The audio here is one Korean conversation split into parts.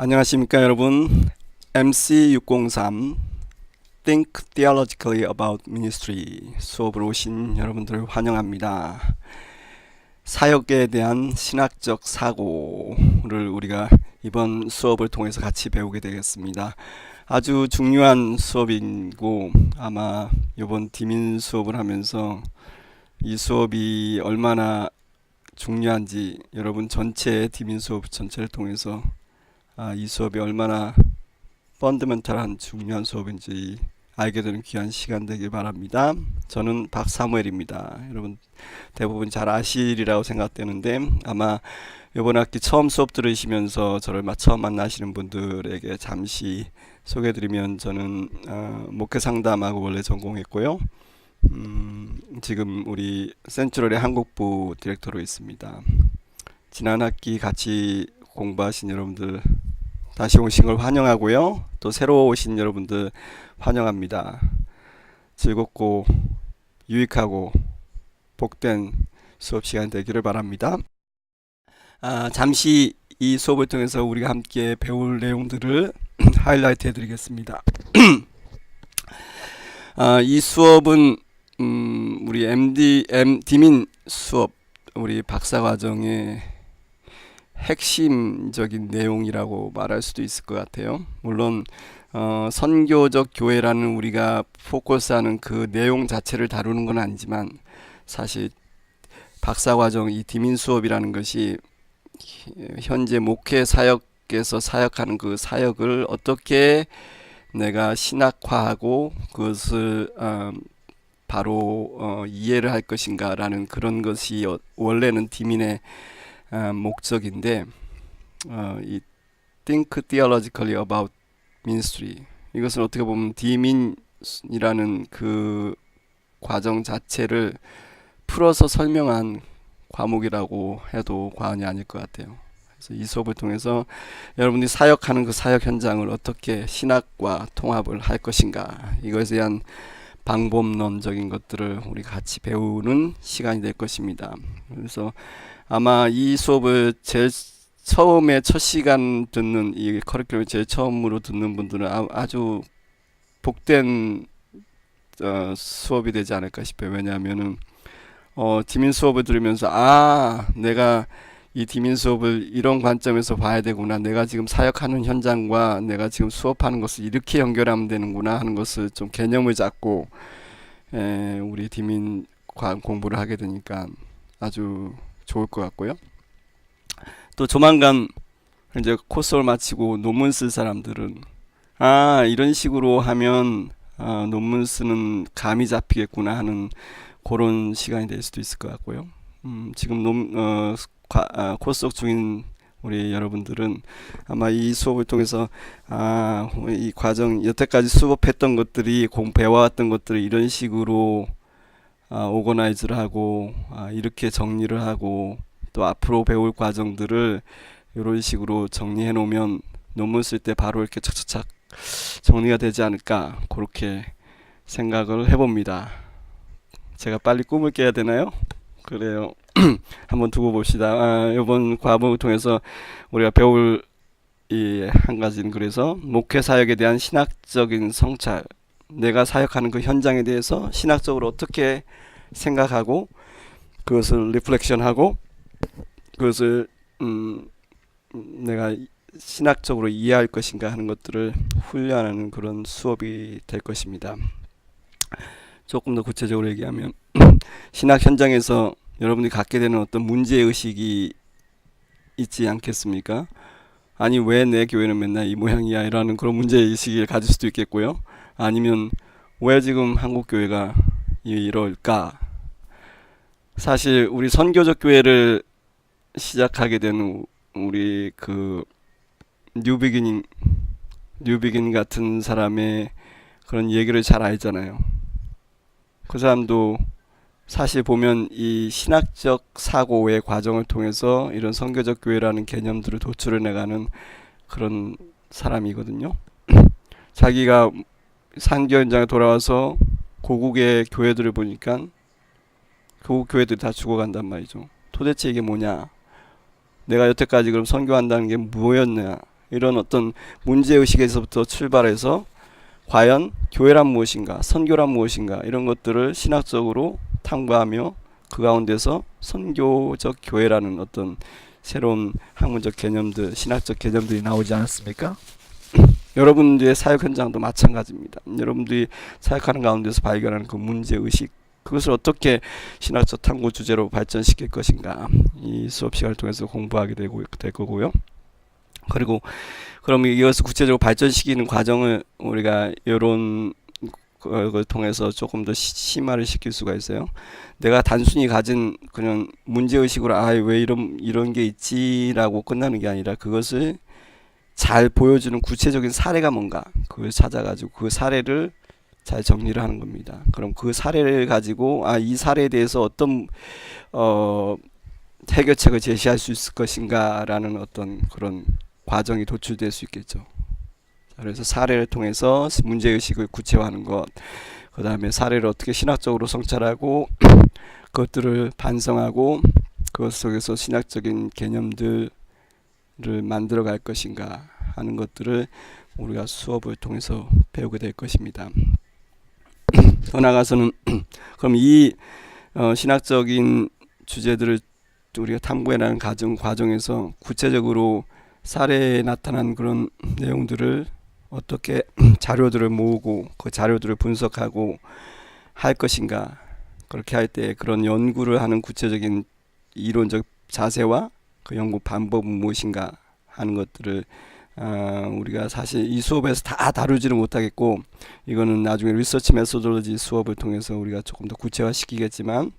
안녕하십니까 여러분. MC603 Think Theologically About Ministry 수업으로 오신 여러분들을 환영합니다. 사역에 대한 신학적 사고를 우리가 이번 수업을 통해서 같이 배우게 되겠습니다. 아주 중요한 수업이고 아마 이번 디민 수업을 하면서 이 수업이 얼마나 중요한지 여러분 전체 디민 수업 전체를 통해서 이 수업이 얼마나 펀더멘탈한 중요한 수업인지 알게 되는 귀한 시간 되길 바랍니다. 저는 박사무엘입니다. 여러분 대부분 잘 아시리라고 생각되는데 아마 이번 학기 처음 수업 들으시면서 저를 처음 만나시는 분들에게 잠시 소개해드리면 저는 목회 상담하고 원래 전공했고요. 지금 우리 센트럴의 한국부 디렉터로 있습니다. 지난 학기 같이 공부하신 여러분들 다시 오신 걸 환영하고요. 또 새로 오신 여러분들 환영합니다. 즐겁고 유익하고 복된 수업 시간 되기를 바랍니다. 잠시 이 수업을 통해서 우리가 함께 배울 내용들을 하이라이트 해드리겠습니다. 이 수업은 우리 디민 수업 우리 박사과정의 핵심적인 내용이라고 말할 수도 있을 것 같아요. 물론 선교적 교회라는 우리가 포커스하는 그 내용 자체를 다루는 건 아니지만 사실 박사과정 이 디민 수업이라는 것이 현재 목회 사역에서 사역하는 그 사역을 어떻게 내가 신학화하고 그것을 바로 이해를 할 것인가 라는 그런 것이 원래는 디민의 목적인데 이 Think Theologically About Ministry 이것은 어떻게 보면 디민이라는 그 과정 자체를 풀어서 설명한 과목이라고 해도 과언이 아닐 것 같아요. 그래서 이 수업을 통해서 여러분들이 사역하는 그 사역 현장을 어떻게 신학과 통합을 할 것인가 이것에 대한 방법론적인 것들을 우리 같이 배우는 시간이 될 것입니다. 그래서 아마 이 수업을 제일 처음에 첫 시간 듣는 이 커리큘럼을 제일 처음으로 듣는 분들은 아주 복된 수업이 되지 않을까 싶어요. 왜냐하면은 디민 수업을 들으면서 내가 이 디민 수업을 이런 관점에서 봐야 되구나. 내가 지금 사역하는 현장과 내가 지금 수업하는 것을 이렇게 연결하면 되는구나 하는 것을 좀 개념을 잡고 우리 디민 공부를 하게 되니까 아주 좋을 것 같고요. 또 조만간 이제 코스를 마치고 논문 쓸 사람들은 이런 식으로 하면 논문 쓰는 감이 잡히겠구나 하는 그런 시간이 될 수도 있을 것 같고요. 지금 코스 중인 우리 여러분들은 아마 이 수업을 통해서 이 과정 여태까지 수업했던 것들이 배워왔던 것들을 이런 식으로 오거나이즈를 하고 이렇게 정리를 하고 또 앞으로 배울 과정들을 이런 식으로 정리해 놓으면 논문 쓸 때 바로 이렇게 착착착 정리가 되지 않을까 그렇게 생각을 해봅니다. 제가 빨리 꿈을 깨야 되나요? 그래요. 한번 두고 봅시다. 이번 과목을 통해서 우리가 배울 이 한 가지는 그래서 목회 사역에 대한 신학적인 성찰 내가 사역하는 그 현장에 대해서 신학적으로 어떻게 생각하고 그것을 리플렉션하고 그것을 내가 신학적으로 이해할 것인가 하는 것들을 훈련하는 그런 수업이 될 것입니다. 조금 더 구체적으로 얘기하면 신학 현장에서 여러분들이 갖게 되는 어떤 문제의식이 있지 않겠습니까? 아니 왜 내 교회는 맨날 이 모양이야 라는 그런 문제의식을 가질 수도 있겠고요. 아니면 왜 지금 한국교회가 이럴까? 사실 우리 선교적 교회를 시작하게 된 우리 그 뉴비기닝 같은 사람의 그런 얘기를 잘 알잖아요. 그 사람도 사실 보면 이 신학적 사고의 과정을 통해서 이런 선교적 교회라는 개념들을 도출해 나가는 그런 사람이거든요. 자기가 선교 현장에 돌아와서 고국의 교회들을 보니까 고국 교회들이 다 죽어간단 말이죠. 도대체 이게 뭐냐? 내가 여태까지 그럼 선교한다는 게 뭐였냐? 이런 어떤 문제의식에서부터 출발해서 과연 교회란 무엇인가, 선교란 무엇인가, 이런 것들을 신학적으로 탐구하며 그 가운데서 선교적 교회라는 어떤 새로운 학문적 개념들, 신학적 개념들이 나오지 않았습니까? 여러분들의 사역 현장도 마찬가지입니다. 여러분들이 사역하는 가운데서 발견하는 그 문제의식, 그것을 어떻게 신학적 탐구 주제로 발전시킬 것인가, 이 수업 시간을 통해서 공부하게 될 거고요. 그리고 그럼 이것을 구체적으로 발전시키는 과정을 우리가 이런 걸 통해서 조금 더 심화를 시킬 수가 있어요. 내가 단순히 가진 그냥 문제의식으로 왜 이런 게 있지라고 끝나는 게 아니라 그것을 잘 보여주는 구체적인 사례가 뭔가 그걸 찾아가지고 그 사례를 잘 정리를 하는 겁니다. 그럼 그 사례를 가지고 이 사례에 대해서 어떤 해결책을 제시할 수 있을 것인가 라는 어떤 그런 과정이 도출될 수 있겠죠. 그래서 사례를 통해서 문제의식을 구체화하는 것, 그 다음에 사례를 어떻게 신학적으로 성찰하고 그것들을 반성하고 그것 속에서 신학적인 개념들을 만들어 갈 것인가 하는 것들을 우리가 수업을 통해서 배우게 될 것입니다. 더 나아가서는 그럼 이 신학적인 주제들을 우리가 탐구해 나가는 과정에서 구체적으로 사례에 나타난 그런 내용들을 어떻게 자료들을 모으고 그 자료들을 분석하고 할 것인가, 그렇게 할 때 그런 연구를 하는 구체적인 이론적 자세와 그 연구 방법은 무엇인가 하는 것들을 우리가 사실 이 수업에서 다 다루지는 못하겠고, 이거는 나중에 리서치 메소돌로지 수업을 통해서 우리가 조금 더 구체화시키겠지만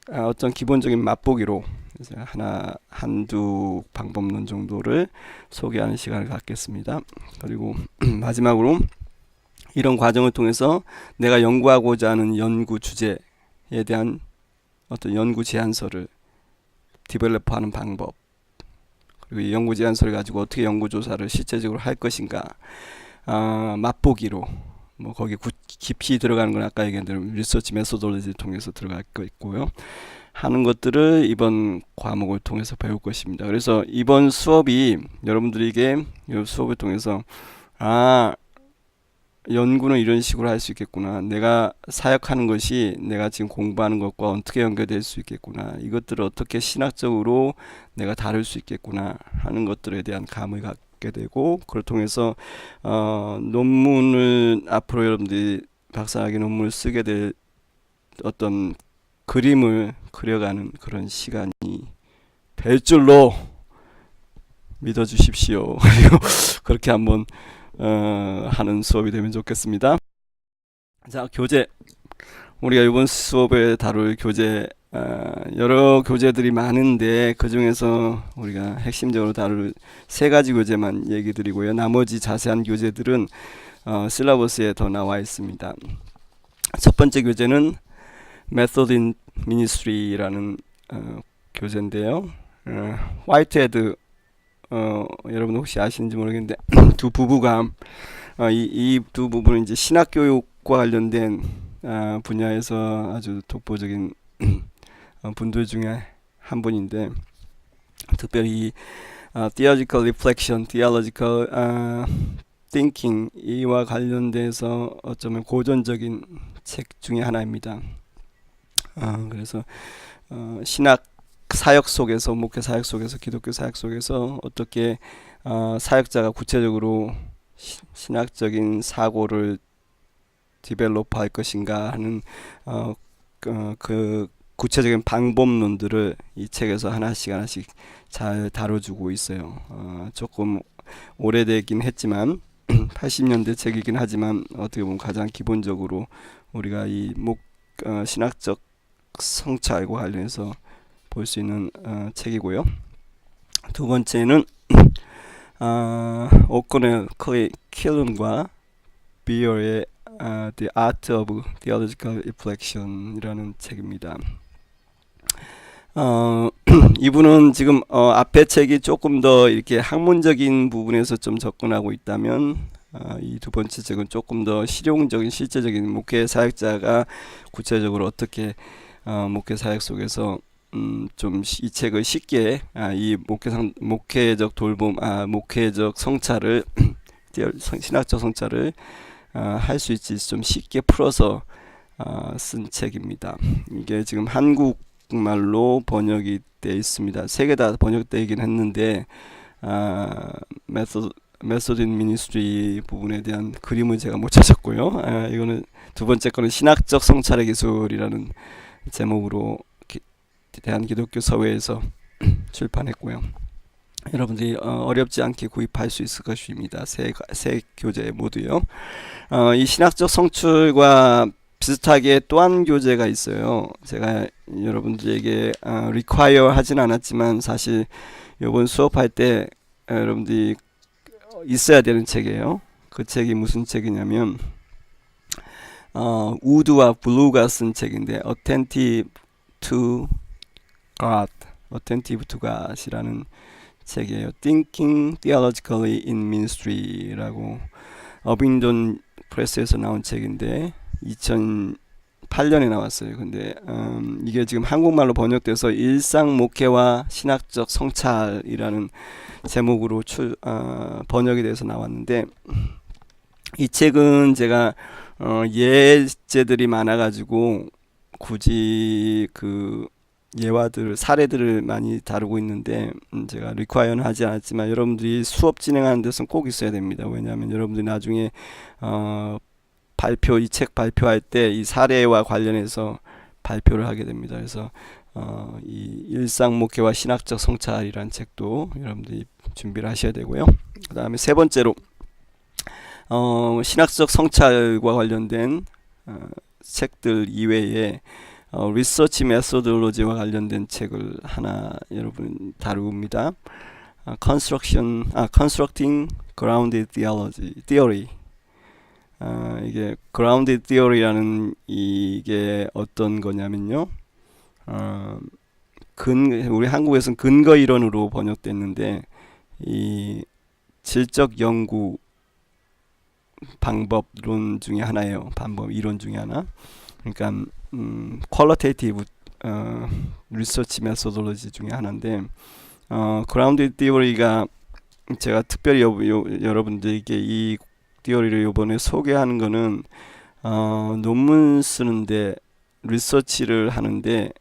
어떤 기본적인 맛보기로 한두 방법론 정도를 소개하는 시간을 갖겠습니다. 그리고 마지막으로 이런 과정을 통해서 내가 연구하고자 하는 연구 주제에 대한 어떤 연구 제안서를 디벨롭하는 방법, 그리고 이 연구 제안서를 가지고 어떻게 연구 조사를 실제적으로 할 것인가, 맛보기로 거기 깊이 들어가는 건 아까 얘기한 대로 리서치 메소돌로지를 통해서 들어갈 거 있고요. 하는 것들을 이번 과목을 통해서 배울 것입니다. 그래서 이번 수업이 여러분들에게 이 수업을 통해서 연구는 이런 식으로 할 수 있겠구나, 내가 사역하는 것이 내가 지금 공부하는 것과 어떻게 연결될 수 있겠구나, 이것들을 어떻게 신학적으로 내가 다룰 수 있겠구나 하는 것들에 대한 감을 갖게 되고, 그걸 통해서 논문을 앞으로 여러분들이 박사학위 논문을 쓰게 될 어떤 그림을 그려가는 그런 시간이 될 줄로 믿어주십시오. 그렇게 한번 하는 수업이 되면 좋겠습니다. 자, 교재. 우리가 이번 수업에 다룰 교재, 여러 교재들이 많은데 그 중에서 우리가 핵심적으로 다룰 세 가지 교재만 얘기 드리고요. 나머지 자세한 교재들은 실러버스에 더 나와 있습니다. 첫 번째 교재는 Method in Ministry라는 교재인데요. 화이트헤드, 여러분 혹시 아시는지 모르겠는데 두 부부가 이 두 부부는 이제 신학교육과 관련된 분야에서 아주 독보적인 분들 중에 한 분인데, 특별히 theological reflection, theological thinking 이와 관련돼서 어쩌면 고전적인 책 중에 하나입니다. 그래서 신학 사역 속에서, 목회 사역 속에서, 기독교 사역 속에서 어떻게 사역자가 구체적으로 신학적인 사고를 디벨롭할 것인가 하는 그 구체적인 방법론들을 이 책에서 하나씩 잘 다뤄주고 있어요. 조금 오래되긴 했지만 80년대 책이긴 하지만 어떻게 보면 가장 기본적으로 우리가 이 신학적 성찰과 관련해서 볼 수 있는 책이고요. 두 번째는 오코넬 킬런과 비어의 The Art of Theological Reflection 이라는 책입니다. 이분은 지금 앞에 책이 조금 더 이렇게 학문적인 부분에서 좀 접근하고 있다면 이 두 번째 책은 조금 더 실용적인, 실제적인 목회 사역자가 구체적으로 어떻게 목회 사역 속에서 좀 이 책을 쉽게 이 목회적 돌봄, 목회적 성찰을 신학적 성찰을 할 수 있지 좀 쉽게 풀어서 쓴 책입니다. 이게 지금 한국말로 번역이 되어 있습니다. 세 개 다 번역되긴 했는데 메소딘 미니스트리 부분에 대한 그림을 제가 못 찾았고요. 이거는 두 번째 거는 신학적 성찰의 기술이라는 제목으로 대한 기독교 서회에서 출판했고요. 여러분들이 어렵지 않게 구입할 수 있을 것입니다. 세 교재 모두요. 이 신학적 성출과 비슷하게 또 한 교재가 있어요. 제가 여러분들에게 require 하진 않았지만 사실 이번 수업할 때 여러분들이 있어야 되는 책이에요. 그 책이 무슨 책이냐면 우드와 블루가 쓴 책인데 Attentive to God이라는 책이에요. Thinking Theologically in Ministry라고 어빙돈 프레스에서 나온 책인데 2008년에 나왔어요. 근데 이게 지금 한국말로 번역돼서 일상 목회와 신학적 성찰이라는 제목으로 번역이 돼서 나왔는데 이 책은 제가 예제들이 많아가지고 굳이 그 예화들, 사례들을 많이 다루고 있는데 제가 리퀘어는 하지 않았지만 여러분들이 수업 진행하는 데서는 꼭 있어야 됩니다. 왜냐하면 여러분들이 나중에 이 책 발표할 때 이 사례와 관련해서 발표를 하게 됩니다. 그래서 이 일상 목회와 신학적 성찰이라는 책도 여러분들이 준비를 하셔야 되고요. 그 다음에 세 번째로 신학적 성찰과 관련된 책들 이외에 리서치 메소돌로지와 관련된 책을 하나 여러분 다룹니다. Constructing Grounded Theory. 이게 Grounded Theory라는 이게 어떤 거냐면요. 우리 한국에서는 근거 이론으로 번역됐는데 이 질적 연구 방법론 중에 하나예요. 이론 중에 하나. 그러니까 퀄리테이티브 리서치 메소돌로지 중에 하나인데 그라운드 디어리가 제가 특별히 여러분들에게 이 디어리를 이번에 소개하는 거는 논문 쓰는데 리서치를 하는데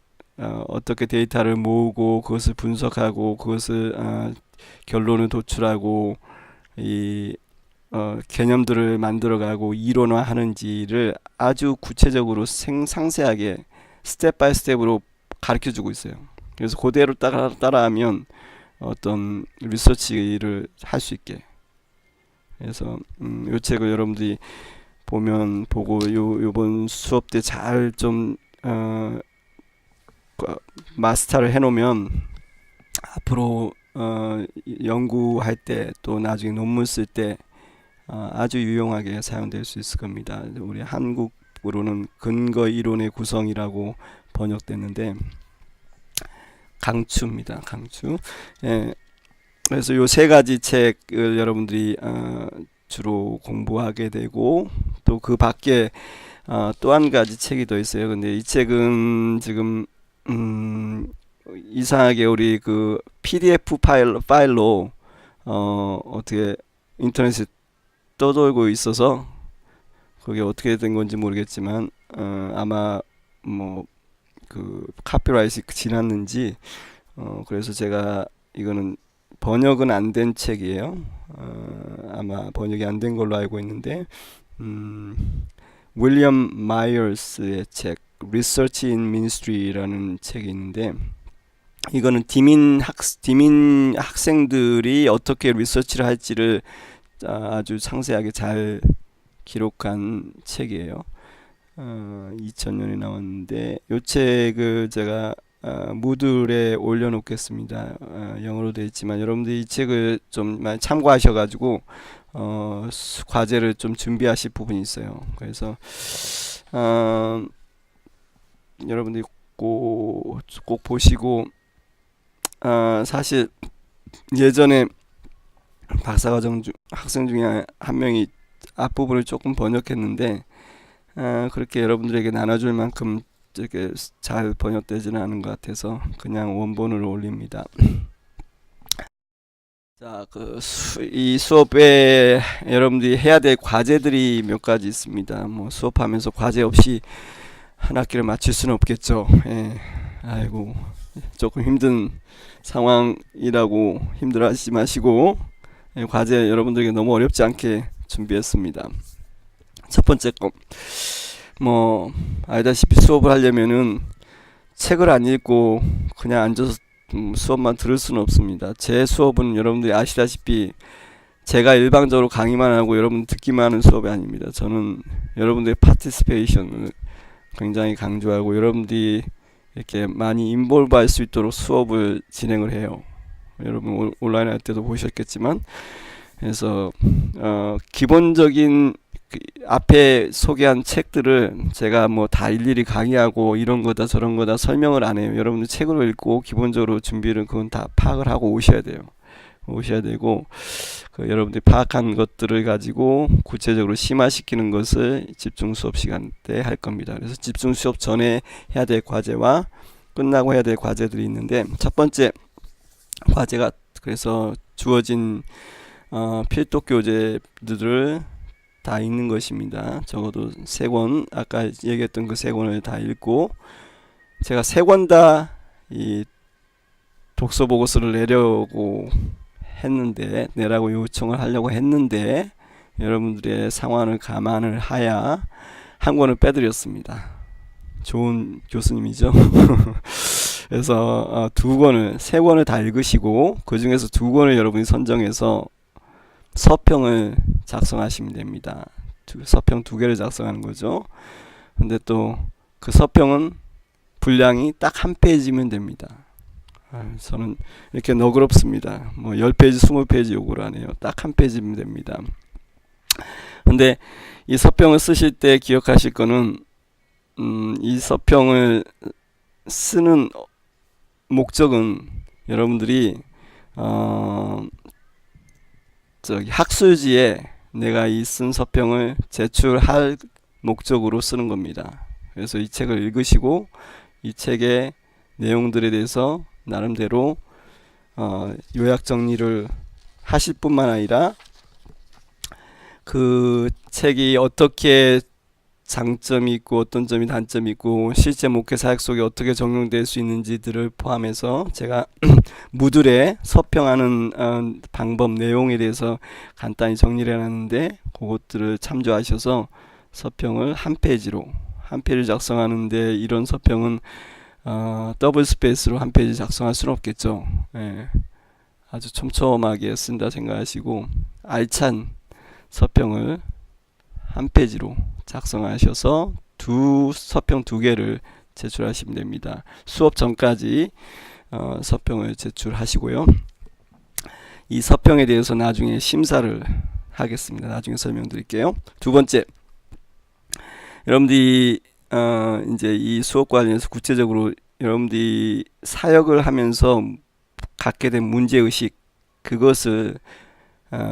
어떻게 데이터를 모으고 그것을 분석하고 그것을 결론을 도출하고 이 개념들을 만들어가고 이론화하는지를 아주 구체적으로 상세하게 스텝 바이 스텝으로 가르쳐주고 있어요. 그래서 그대로 따라하면 어떤 리서치를 할 수 있게. 그래서 이 책을 여러분들이 보고 요번 수업 때 잘 좀 마스터를 해놓으면 앞으로 연구할 때 또 나중에 논문 쓸 때 아주 유용하게 사용될 수 있을 겁니다. 우리 한국으로는 근거 이론의 구성이라고 번역됐는데 강추입니다. 강추. 예. 그래서 요 세 가지 책을 여러분들이 주로 공부하게 되고 또 그 밖에 또 한 가지 책이 더 있어요. 근데 이 책은 지금 이상하게 우리 그 PDF 파일로 어떻게 인터넷에 떠돌고 있어서 그게 어떻게 된 건지 모르겠지만 아마 뭐 그 카피라이트 지났는지 그래서 제가 이거는 번역은 안 된 책이에요. 아마 번역이 안 된 걸로 알고 있는데 윌리엄 마이어스의 책 Research in Ministry라는 책이 있는데 이거는 디민 학생들이 어떻게 리서치를 할지를 아주 상세하게 잘 기록한 책이에요. 2000년에 나왔는데 이 책을 제가 무드에 올려놓겠습니다. 영어로 되어 있지만 여러분들이 이 책을 좀 많이 참고하셔가지고 과제를 좀 준비하실 부분이 있어요. 그래서 여러분들이 꼭 보시고 사실 예전에 박사과정 학생 중에 한 명이 앞부분을 조금 번역했는데 그렇게 여러분들에게 나눠줄 만큼 이렇게 잘 번역되지는 않은 것 같아서 그냥 원본으로 올립니다. 자, 이 수업에 여러분들이 해야 될 과제들이 몇 가지 있습니다. 뭐 수업하면서 과제 없이 한 학기를 마칠 수는 없겠죠. 예. 아이고, 조금 힘든 상황이라고 힘들어하지 마시고, 예, 과제 여러분들에게 너무 어렵지 않게 준비했습니다. 첫 번째 거, 뭐 알다시피 수업을 하려면은 책을 안 읽고 그냥 앉아서 수업만 들을 수는 없습니다. 제 수업은 여러분들이 아시다시피 제가 일방적으로 강의만 하고 여러분 듣기만 하는 수업이 아닙니다. 저는 여러분들의 파티시페이션을 굉장히 강조하고 여러분들이 이렇게 많이 인볼브 할 수 있도록 수업을 진행을 해요. 여러분 온라인 할 때도 보셨겠지만, 그래서 기본적인 앞에 소개한 책들을 제가 뭐 다 일일이 강의하고 이런 거다 저런 거다 설명을 안 해요. 여러분들 책을 읽고 기본적으로 준비를 그건 다 파악을 하고 오셔야 돼요. 오셔야 되고, 여러분들이 파악한 것들을 가지고 구체적으로 심화시키는 것을 집중 수업 시간 때 할 겁니다. 그래서 집중 수업 전에 해야 될 과제와 끝나고 해야 될 과제들이 있는데, 첫 번째 과제가 그래서 주어진 필독 교재들을 다 읽는 것입니다. 적어도 3권, 아까 얘기했던 그 3권을 다 읽고, 제가 3권 다 이 독서 보고서를 내라고 요청을 하려고 했는데, 여러분들의 상황을 감안을 하야 한 권을 빼드렸습니다. 좋은 교수님이죠. 그래서 3권을 다 읽으시고, 그 중에서 2권을 여러분이 선정해서 서평을 작성하시면 됩니다. 서평 2개를 작성하는 거죠. 근데 또 그 서평은 분량이 딱 한 페이지면 됩니다. 저는 이렇게 너그럽습니다. 뭐 10페이지, 20페이지 요구를 안 해요. 딱 한 페이지면 됩니다. 근데 이 서평을 쓰실 때 기억하실 거는, 이 서평을 쓰는 목적은 여러분들이 학술지에 내가 이 쓴 서평을 제출할 목적으로 쓰는 겁니다. 그래서 이 책을 읽으시고 이 책의 내용들에 대해서 나름대로 요약 정리를 하실 뿐만 아니라 그 책이 어떻게 장점이 있고 어떤 점이 단점이 있고 실제 목회 사역 속에 어떻게 적용될 수 있는지들을 포함해서 제가 무들에 서평하는 방법 내용에 대해서 간단히 정리를 해놨는데, 그것들을 참조하셔서 서평을 한 페이지를 작성하는데, 이런 서평은 더블 스페이스로 한 페이지 작성할 수는 없겠죠. 예. 아주 촘촘하게 쓴다 생각하시고 알찬 서평을 한 페이지로 작성하셔서 서평 2개를 제출하시면 됩니다. 수업 전까지 서평을 제출하시고요. 이 서평에 대해서 나중에 심사를 하겠습니다. 나중에 설명드릴게요. 두 번째, 여러분들이 이제 이 수업 관련해서 구체적으로 여러분들이 사역을 하면서 갖게 된 문제의식, 그것을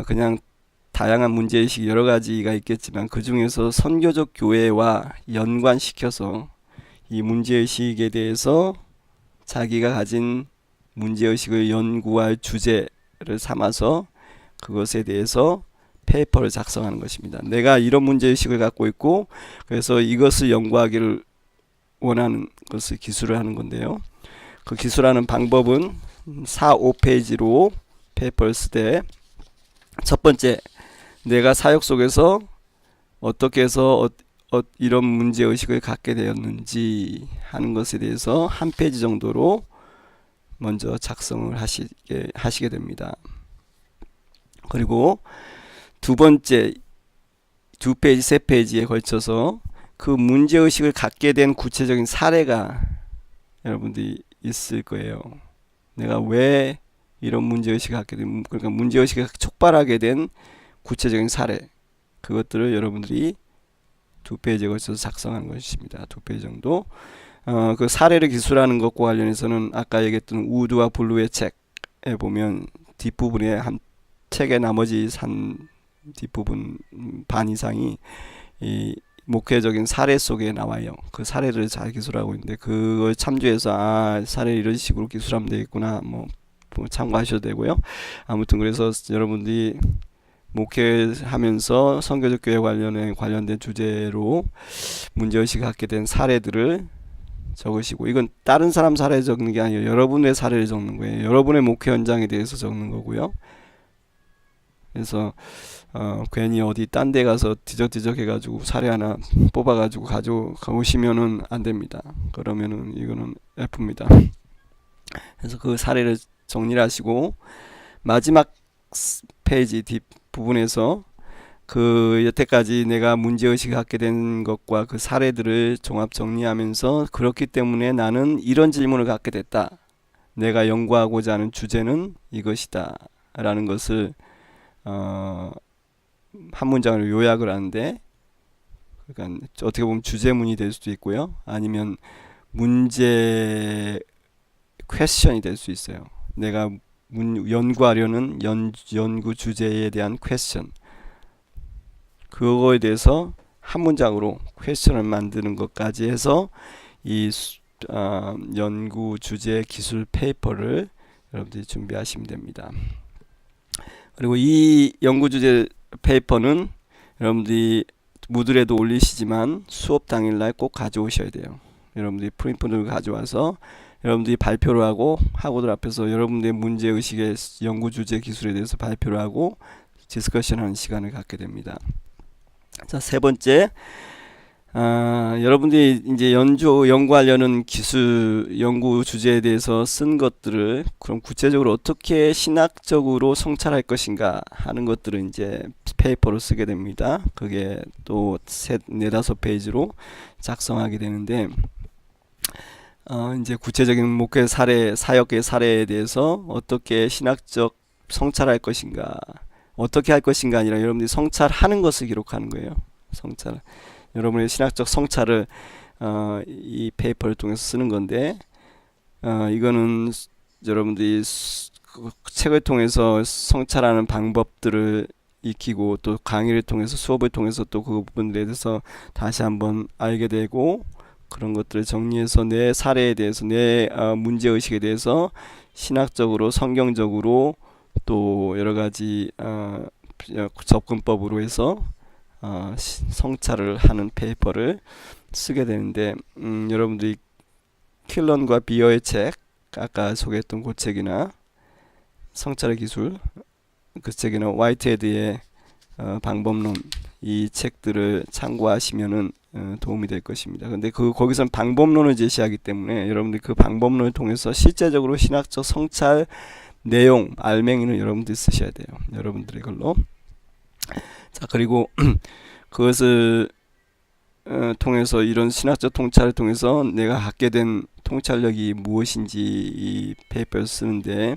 그냥 다양한 문제의식이 여러 가지가 있겠지만 그 중에서 선교적 교회와 연관시켜서 이 문제의식에 대해서 자기가 가진 문제의식을 연구할 주제를 삼아서 그것에 대해서 페이퍼를 작성하는 것입니다. 내가 이런 문제의식을 갖고 있고 그래서 이것을 연구하기를 원하는 것을 기술을 하는 건데요. 그 기술하는 방법은 4, 5페이지로 페이퍼를 쓰되, 첫 번째, 내가 사역 속에서 어떻게 해서 이런 문제의식을 갖게 되었는지 하는 것에 대해서 한 페이지 정도로 먼저 작성을 하시게 됩니다. 그리고 두 번째 2페이지, 3페이지에 걸쳐서 그 문제의식을 갖게 된 구체적인 사례가 여러분들이 있을 거예요. 내가 왜 이런 문제의식을 갖게 된, 그러니까 문제의식을 촉발하게 된 구체적인 사례, 그것들을 여러분들이 2페이지에 걸쳐서 작성하는 것입니다. 2페이지 정도. 그 사례를 기술하는 것과 관련해서는 아까 얘기했던 우드와 블루의 책에 보면 뒷부분에 한 책의 나머지 뒷부분 반 이상이 이 목회적인 사례 속에 나와요. 그 사례를 잘 기술하고 있는데 그걸 참조해서 사례 이런 식으로 기술하면 되겠구나 뭐 참고하셔도 되고요. 아무튼 그래서 여러분들이 목회하면서 선교적 교회 관련된 주제로 문제의식을 갖게 된 사례들을 적으시고, 이건 다른 사람 사례 적는 게 아니에요. 여러분의 사례를 적는 거예요. 여러분의 목회 현장에 대해서 적는 거고요. 그래서 괜히 어디 딴 데 가서 뒤적뒤적 해가지고 사례 하나 뽑아가지고 가져가시면은 안 됩니다. 그러면은 이거는 F입니다. 그래서 그 사례를 정리를 하시고 마지막 페이지 뒷 부분에서 그 여태까지 내가 문제의식을 갖게 된 것과 그 사례들을 종합 정리하면서, 그렇기 때문에 나는 이런 질문을 갖게 됐다, 내가 연구하고자 하는 주제는 이것이다 라는 것을 한 문장으로 요약을 하는데, 그러니까 어떻게 보면 주제문이 될 수도 있고요, 아니면 문제 퀘스천이 될 수 있어요. 내가 연구하려는 연구 주제에 대한 퀘스천, 그거에 대해서 한 문장으로 퀘스천을 만드는 것까지 해서 이 연구 주제 기술 페이퍼를 여러분들이 준비하시면 됩니다. 그리고 이 연구 주제 페이퍼는 여러분들이 무드에도 올리시지만 수업 당일날 꼭 가져오셔야 돼요. 여러분들이 프린트를 가져와서 여러분들이 발표를 하고 학우들 앞에서 여러분들의 문제의식의 연구 주제 기술에 대해서 발표를 하고 디스커션 하는 시간을 갖게 됩니다. 자, 세 번째, 여러분들이 이제 연구하려는 기술, 연구 주제에 대해서 쓴 것들을 그럼 구체적으로 어떻게 신학적으로 성찰할 것인가 하는 것들을 이제 페이퍼로 쓰게 됩니다. 그게 또 네다섯 페이지로 작성하게 되는데, 이제 구체적인 목회 사례, 사역의 사례에 대해서 어떻게 신학적 성찰할 것인가, 어떻게 할 것인가 아니라 여러분들이 성찰하는 것을 기록하는 거예요. 성찰. 여러분의 신학적 성찰을 이 페이퍼를 통해서 쓰는 건데, 이거는 여러분들이 책을 통해서 성찰하는 방법들을 익히고 또 강의를 통해서 수업을 통해서 또 그 부분들에 대해서 다시 한번 알게 되고, 그런 것들을 정리해서 내 사례에 대해서, 내 문제의식에 대해서 신학적으로 성경적으로 또 여러가지 접근법으로 해서 성찰을 하는 페이퍼를 쓰게 되는데, 여러분들이 킬런과 비어의 책, 아까 소개했던 그 책이나 성찰의 기술 그 책이나 화이트헤드의 방법론, 이 책들을 참고하시면은 도움이 될 것입니다. 근데 거기서는 방법론을 제시하기 때문에 여러분들이 그 방법론을 통해서 실제적으로 신학적 성찰 내용, 알맹이는 여러분들이 쓰셔야 돼요. 여러분들의 걸로. 자, 그리고 그것을 통해서, 이런 신학적 통찰을 통해서 내가 갖게 된 통찰력이 무엇인지 이 페이퍼를 쓰는데,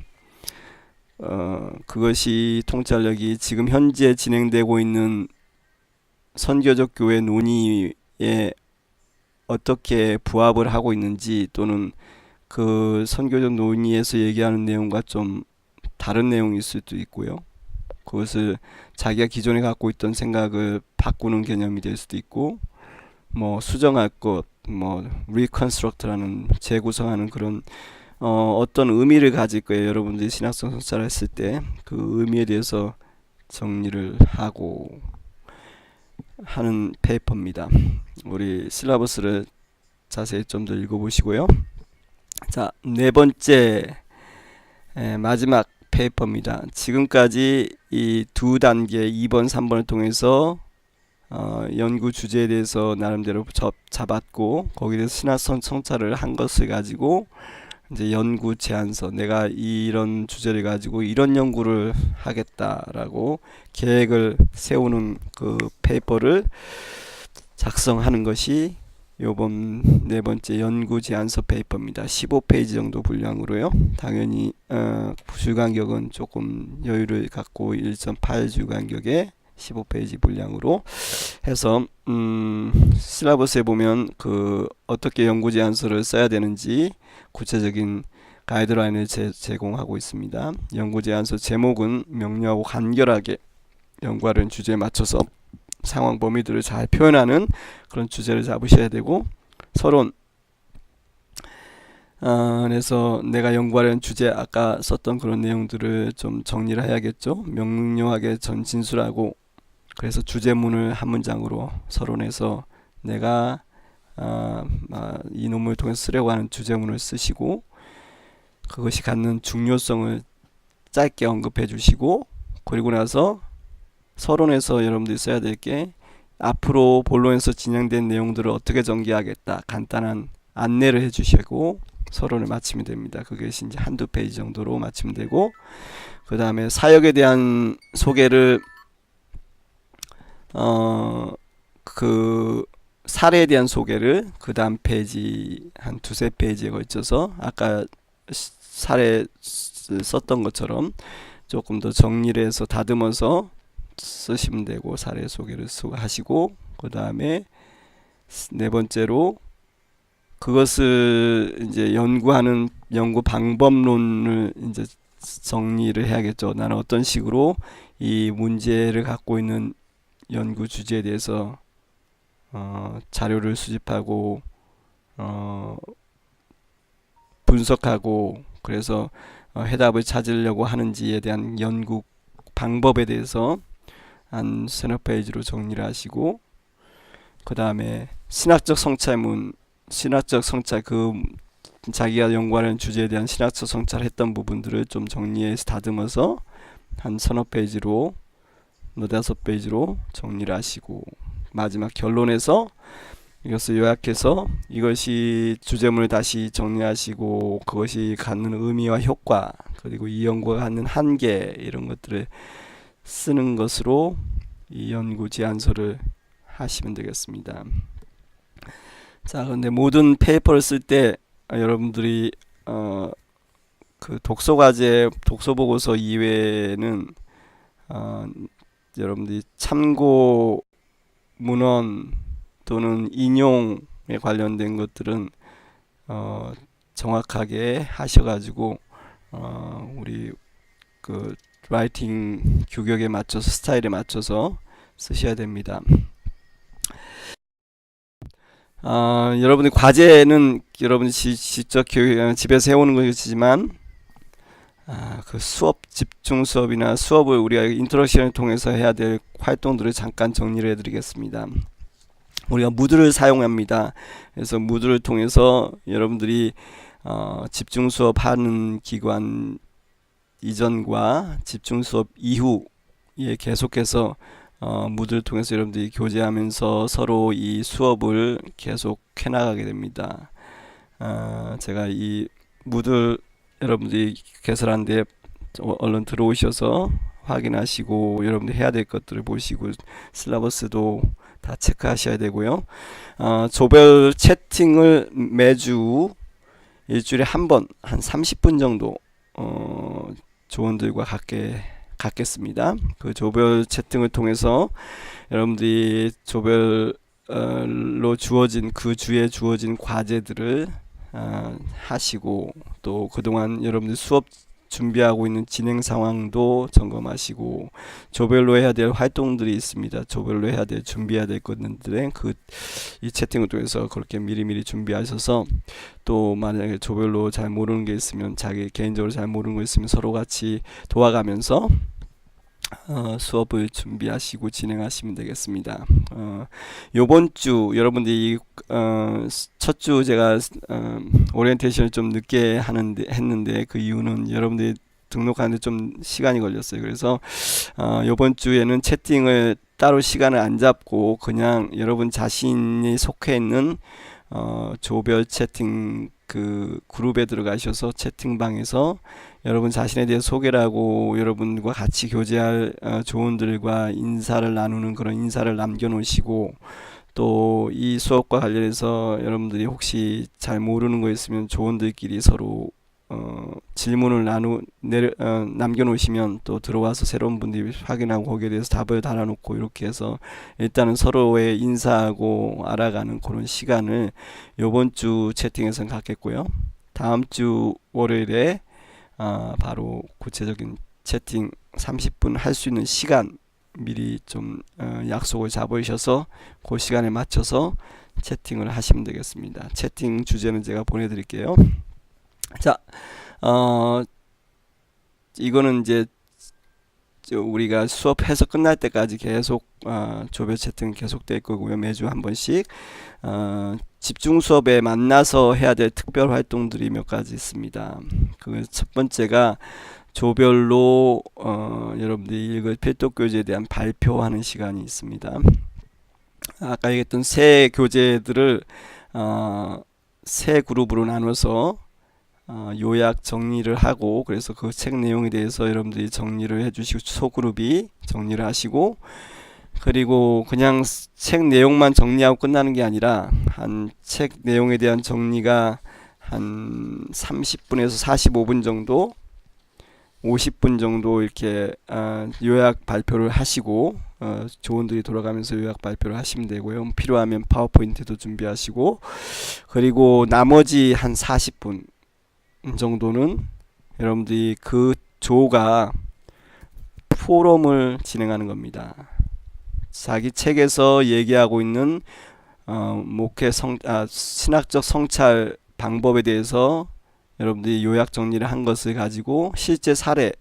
그것이 통찰력이 지금 현재 진행되고 있는 선교적 교회 논의에 어떻게 부합을 하고 있는지, 또는 그 선교적 논의에서 얘기하는 내용과 좀 다른 내용일 수도 있고요. 그것을 자기가 기존에 갖고 있던 생각을 바꾸는 개념이 될 수도 있고, 뭐 수정할 것, 뭐 리컨스트럭트라는 재구성하는 그런 어떤 의미를 가질 거예요. 여러분들이 신학성 성찰을 했을 때 그 의미에 대해서 정리를 하고 하는 페이퍼입니다. 우리 실라버스를 자세히 좀 더 읽어보시고요. 자, 네 번째, 마지막 페이퍼입니다. 지금까지 이 두 단계 2번, 3번을 통해서 연구 주제에 대해서 나름대로 잡았고, 거기에 대해서 신학성 성찰을 한 것을 가지고 이제 연구 제안서, 내가 이런 주제를 가지고 이런 연구를 하겠다라고 계획을 세우는 그 페이퍼를 작성하는 것이 요번 네 번째 연구 제안서 페이퍼입니다. 15페이지 정도 분량으로요. 당연히 줄 간격은 조금 여유를 갖고 1.8줄 간격에 15페이지 분량으로 해서 실라버스에 보면 그 어떻게 연구 제안서를 써야 되는지 구체적인 가이드라인을 제공하고 있습니다. 연구 제안서 제목은 명료하고 간결하게 연구하려는 주제에 맞춰서 상황 범위들을 잘 표현하는 그런 주제를 잡으셔야 되고, 서론. 그래서 내가 연구하려는 주제, 아까 썼던 그런 내용들을 좀 정리를 해야겠죠. 명료하게 진술하고, 그래서 주제문을 한 문장으로 서론에서 내가 이 논문을 통해서 쓰려고 하는 주제문을 쓰시고, 그것이 갖는 중요성을 짧게 언급해 주시고, 그리고 나서 서론에서 여러분들이 써야 될 게, 앞으로 본론에서 진행된 내용들을 어떻게 전개하겠다, 간단한 안내를 해 주시고 서론을 마치면 됩니다. 그것이 이제 한두 페이지 정도로 마치면 되고, 그 다음에 사역에 대한 소개를 그 사례에 대한 소개를 그 다음 페이지 한 두세 페이지에 걸쳐서 아까 사례 썼던 것처럼 조금 더 정리를 해서 다듬어서 쓰시면 되고, 사례 소개를 하시고, 그 다음에 네 번째로 그것을 이제 연구하는 연구 방법론을 이제 정리를 해야겠죠. 나는 어떤 식으로 이 문제를 갖고 있는 연구 주제에 대해서 자료를 수집하고 분석하고, 그래서 해답을 찾으려고 하는지에 대한 연구 방법에 대해서 한 서너 페이지로 정리를 하시고, 그 다음에 신학적 성찰문, 신학적 성찰, 자기가 연구하는 주제에 대한 신학적 성찰을 했던 부분들을 좀 정리해서 다듬어서 한 서너 페이지로, 너다섯 페이지로 정리를 하시고, 마지막 결론에서 이것을 요약해서 이것이 주제문을 다시 정리하시고, 그것이 갖는 의미와 효과, 그리고 이 연구가 갖는 한계, 이런 것들을 쓰는 것으로 이 연구 제안서를 하시면 되겠습니다. 자, 근데 모든 페이퍼를 쓸 때 여러분들이 그 독서과제, 독서보고서 이외에는 여러분들이 참고 문헌 또는 인용에 관련된 것들은 정확하게 하셔가지고 우리 그 라이팅 규격에 맞춰서, 스타일에 맞춰서 쓰셔야 됩니다. 여러분의 과제는 여러분이 직접 집에서 해오는 것이지만, 그 수업, 집중 수업이나 수업을 우리가 인터랙션을 통해서 해야 될 활동들을 잠깐 정리를 해드리겠습니다. 우리가 무드를 사용합니다. 그래서 무드를 통해서 여러분들이 집중 수업하는 기간 이전과 집중 수업 이후에 계속해서 무드를 통해서 여러분들이 교제하면서 서로 이 수업을 계속 해나가게 됩니다. 제가 이 무드 여러분들이 개설하는데 얼른 들어오셔서 확인하시고, 여러분들 해야 될 것들을 보시고, 슬라버스도 다 체크하셔야 되고요. 조별 채팅을 매주 일주일에 한 번, 한 30분 정도 조원들과 갖겠습니다. 그 조별 채팅을 통해서 여러분들이 조별로 주어진, 그 주에 주어진 과제들을 하시고, 또 그동안 여러분들 수업 준비하고 있는 진행 상황도 점검하시고, 조별로 해야 될 활동들이 있습니다. 조별로 해야 될, 준비해야 될 것들은 이 채팅을 통해서 그렇게 미리미리 준비하셔서, 또 만약에 조별로 잘 모르는 게 있으면, 자기 개인적으로 잘 모르는 거 있으면 서로 같이 도와가면서 수업을 준비하시고 진행하시면 되겠습니다. 요번 주 여러분들이 첫 주 제가 오리엔테이션을 좀 늦게 했는데 그 이유는 여러분들이 등록하는데 좀 시간이 걸렸어요. 그래서 요번 주에는 채팅을 따로 시간을 안 잡고 그냥 여러분 자신이 속해 있는 조별 채팅 그 그룹에 들어가셔서 채팅방에서 여러분 자신에 대해 소개를 하고, 여러분과 같이 교제할 조원들과 인사를 나누는 그런 인사를 남겨놓으시고, 또 이 수업과 관련해서 여러분들이 혹시 잘 모르는 거 있으면 조원들끼리 서로 질문을 남겨놓으시면 또 들어와서 새로운 분들이 확인하고 거기에 대해서 답을 달아놓고, 이렇게 해서 일단은 서로의 인사하고 알아가는 그런 시간을 요번 주 채팅에서는 갖겠고요. 다음 주 월요일에 바로 구체적인 채팅 30분 할 수 있는 시간 미리 좀 약속을 잡으셔서 그 시간에 맞춰서 채팅을 하시면 되겠습니다. 채팅 주제는 제가 보내드릴게요. 자, 이거는 이제 우리가 수업해서 끝날 때까지 계속 조별 채팅 계속될 거고요. 매주 한 번씩 집중 수업에 만나서 해야 될 특별 활동들이 몇 가지 있습니다. 그 첫 번째가 조별로 여러분들이 읽을 필독 교재에 대한 발표하는 시간이 있습니다. 아까 얘기했던 세 교재들을 세 그룹으로 나눠서 요약 정리를 하고, 그래서 그 책 내용에 대해서 여러분들이 정리를 해주시고, 소그룹이 정리를 하시고, 그리고 그냥 책 내용만 정리하고 끝나는 게 아니라 한 책 내용에 대한 정리가 한 30분에서 45분 정도, 50분 정도 이렇게 요약 발표를 하시고, 조원들이 돌아가면서 요약 발표를 하시면 되고요. 필요하면 파워포인트도 준비하시고, 그리고 나머지 한 40분 정도는 여러분들이 그 조가 포럼을 진행하는 겁니다. 자기 책에서 얘기하고 있는 신학적 성찰 방법에 대해서 여러분들이 요약 정리를 한 것을 가지고 실제 사례에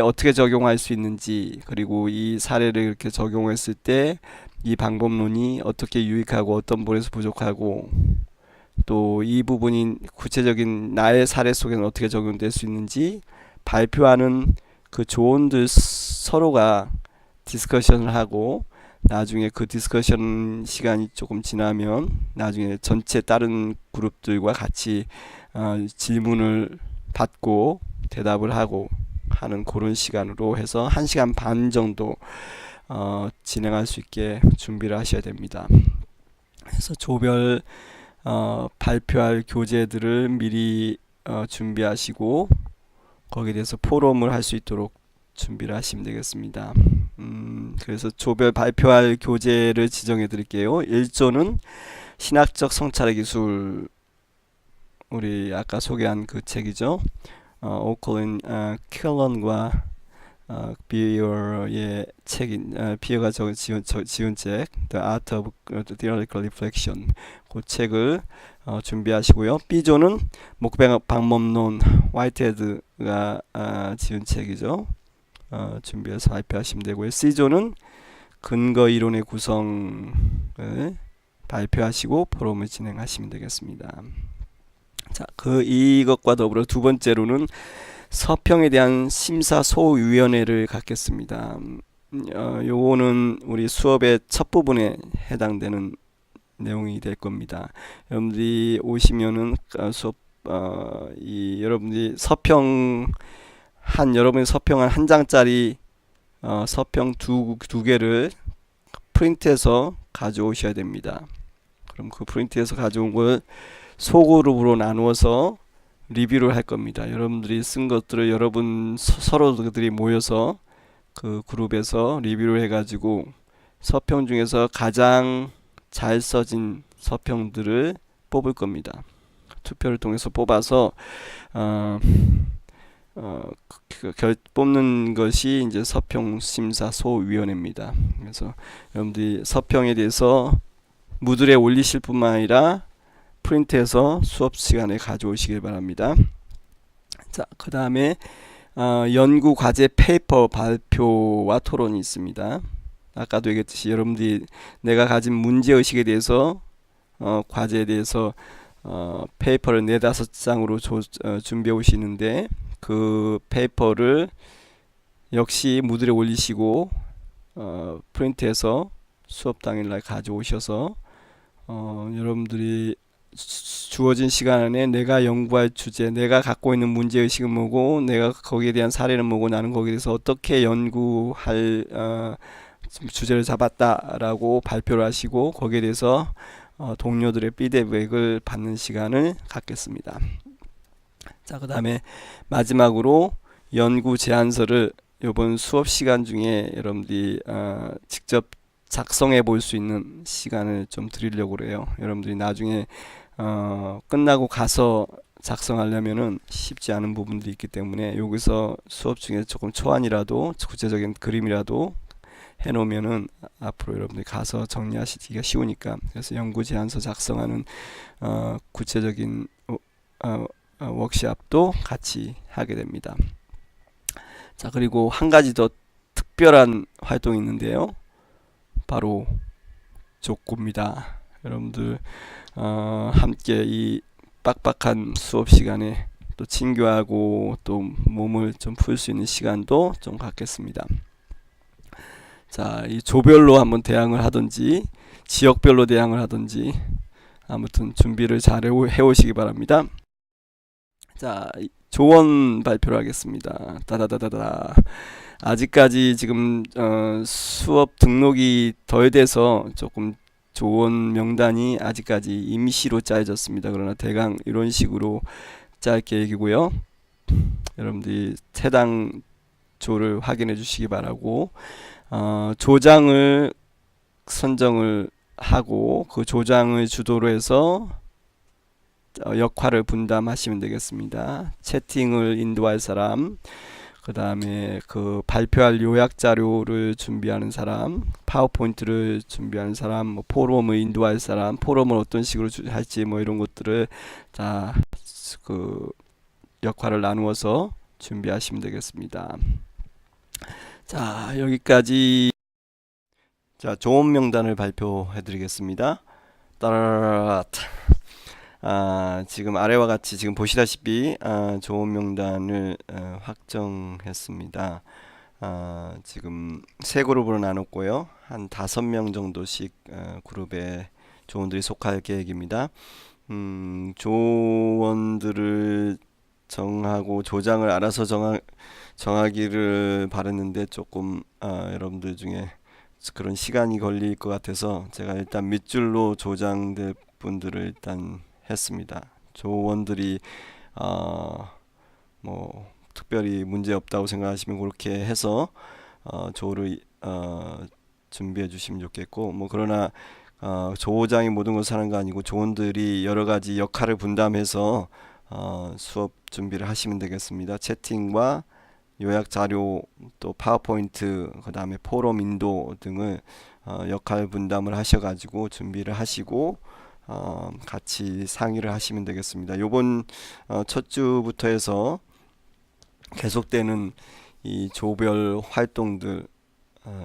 어떻게 적용할 수 있는지, 그리고 이 사례를 이렇게 적용했을 때 이 방법론이 어떻게 유익하고 어떤 부분에서 부족하고, 또 이 부분이 구체적인 나의 사례 속에는 어떻게 적용될 수 있는지 발표하는 그 조언들 서로가 디스커션을 하고, 나중에 그 디스커션 시간이 조금 지나면 나중에 전체 다른 그룹들과 같이 질문을 받고 대답을 하고 하는 그런 시간으로 해서 1시간 반 정도 진행할 수 있게 준비를 하셔야 됩니다. 그래서 조별 발표할 교재들을 미리 준비하시고 거기에 대해서 포럼을 할 수 있도록 준비를 하시면 되겠습니다. 그래서 조별 발표할 교재를 지정해 드릴게요. 1조는 신학적 성찰의 기술, 우리 아까 소개한 그 책이죠. 오컬린 킬런과 비어의 책인, 비어가 지은 책 The Art of Theological Reflection, 그 책을 준비하시고요. B조는 목백 방법론, 화이트헤드가 지은 책이죠. 준비해서 발표하시면 되고요. C조는 근거 이론의 구성을 발표하시고 포럼을 진행하시면 되겠습니다. 자, 이것과 더불어 두 번째로는 서평에 대한 심사소위원회를 갖겠습니다. 요거는 우리 수업의 첫 부분에 해당되는 내용이 될 겁니다. 여러분들이 오시면은 수업 여러분들이 여러분이 서평한 한 장짜리 서평 두 개를 프린트해서 가져오셔야 됩니다. 그럼 그 프린트해서 가져온 걸 소그룹으로 나누어서 리뷰를 할 겁니다. 여러분들이 쓴 것들을 서로들이 모여서 그 그룹에서 리뷰를 해가지고 서평 중에서 가장 잘 써진 서평들을 뽑을 겁니다. 투표를 통해서 뽑아서 뽑는 것이 이제 서평심사소위원회입니다. 그래서 여러분들이 서평에 대해서 무드에 올리실 뿐만 아니라 프린트해서 수업 시간에 가져오시길 바랍니다. 자, 그 다음에 연구 과제 페이퍼 발표와 토론이 있습니다. 아까도 얘기했듯이 여러분들이 내가 가진 문제의식에 대해서 과제에 대해서 페이퍼를 4-5장으로 준비해 오시는데, 그 페이퍼를 역시 무드에 올리시고 프린트해서 수업 당일날 가져오셔서 여러분들이 주어진 시간 안에 내가 연구할 주제, 내가 갖고 있는 문제의식은 뭐고, 내가 거기에 대한 사례는 뭐고, 나는 거기에 대해서 어떻게 연구할 주제를 잡았다라고 발표를 하시고, 거기에 대해서 동료들의 피드백을 받는 시간을 갖겠습니다. 자, 그 다음에 마지막으로 연구 제안서를 이번 수업 시간 중에 여러분들이 직접 작성해 볼 수 있는 시간을 좀 드리려고 그래요. 여러분들이 나중에 끝나고 가서 작성하려면은 쉽지 않은 부분들이 있기 때문에 여기서 수업 중에 조금 초안이라도 구체적인 그림이라도 해놓으면은 앞으로 여러분들이 가서 정리하시기가 쉬우니까. 그래서 연구 제안서 작성하는 구체적인 워크샵도 같이 하게 됩니다. 자, 그리고 한 가지 더 특별한 활동이 있는데요. 바로 족구입니다. 여러분들 함께 이 빡빡한 수업 시간에 또 친교하고 또 몸을 좀 풀 수 있는 시간도 좀 갖겠습니다. 자, 이 조별로 한번 대항을 하든지 지역별로 대항을 하든지 아무튼 준비를 잘 해오시기 바랍니다. 자, 조언 발표를 하겠습니다. 따다다다다. 아직까지 지금 수업 등록이 덜 돼서 조금 조언 명단이 아직까지 임시로 짜여졌습니다. 그러나 대강 이런 식으로 짤 계획이고요. 여러분들이 해당 조를 확인해 주시기 바라고, 조장을 선정을 하고 그 조장을 주도로 해서 역할을 분담하시면 되겠습니다. 채팅을 인도할 사람, 그 다음에 그 발표할 요약 자료를 준비하는 사람, 파워포인트를 준비하는 사람, 뭐 포럼을 인도할 사람, 포럼을 어떤 식으로 할지 뭐 이런 것들을 다 그 역할을 나누어서 준비하시면 되겠습니다. 자, 여기까지. 자, 조언 명단을 발표해 드리겠습니다. 따라라라. 지금 아래와 같이 지금 보시다시피 조언 명단을 확정했습니다. 지금 세 그룹으로 나눴고요. 한 5명 정도씩 그룹에 조원들이 속할 계획입니다. 조원들을 정하고 조장을 알아서 정하기를 바랬는데 조금 여러분들 중에 그런 시간이 걸릴 것 같아서 제가 일단 밑줄로 조장될 분들을 일단 했습니다. 조원들이 뭐 특별히 문제 없다고 생각하시면 그렇게 해서 조를 준비해 주시면 좋겠고, 뭐 그러나 조장이 모든 것을 하는 거 아니고 조원들이 여러 가지 역할을 분담해서 수업 준비를 하시면 되겠습니다. 채팅과 요약 자료, 또 파워포인트, 그 다음에 포럼 인도 등을 역할 분담을 하셔가지고 준비를 하시고 같이 상의를 하시면 되겠습니다. 요번 첫 주부터 해서 계속되는 이 조별 활동들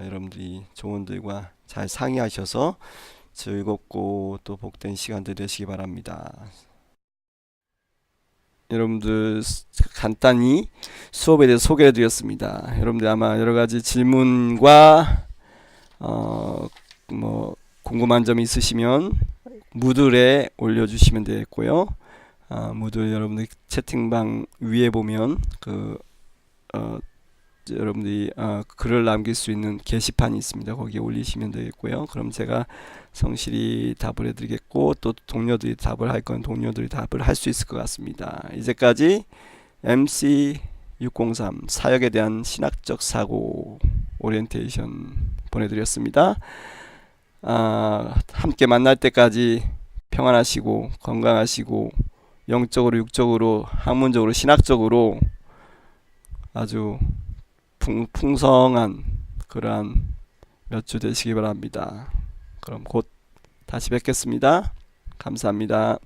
여러분들이 조원들과 잘 상의하셔서 즐겁고 또 복된 시간들 되시기 바랍니다. 여러분들 간단히 수업에 대해서 소개해 드렸습니다. 여러분들 아마 여러 가지 질문과 뭐 궁금한 점이 있으시면 무들에 올려주시면 되겠고요. 무들 여러분들 채팅방 위에 보면 여러분들이 글을 남길 수 있는 게시판이 있습니다. 거기에 올리시면 되겠고요. 그럼 제가 성실히 답을 해드리겠고, 또 동료들이 답을 할 건 동료들이 답을 할 수 있을 것 같습니다. 이제까지 MC603 사역에 대한 신학적 사고 오리엔테이션 보내드렸습니다. 함께 만날 때까지 평안하시고 건강하시고 영적으로 육적으로 학문적으로 신학적으로 아주 풍성한 그러한 몇 주 되시기 바랍니다. 그럼 곧 다시 뵙겠습니다. 감사합니다.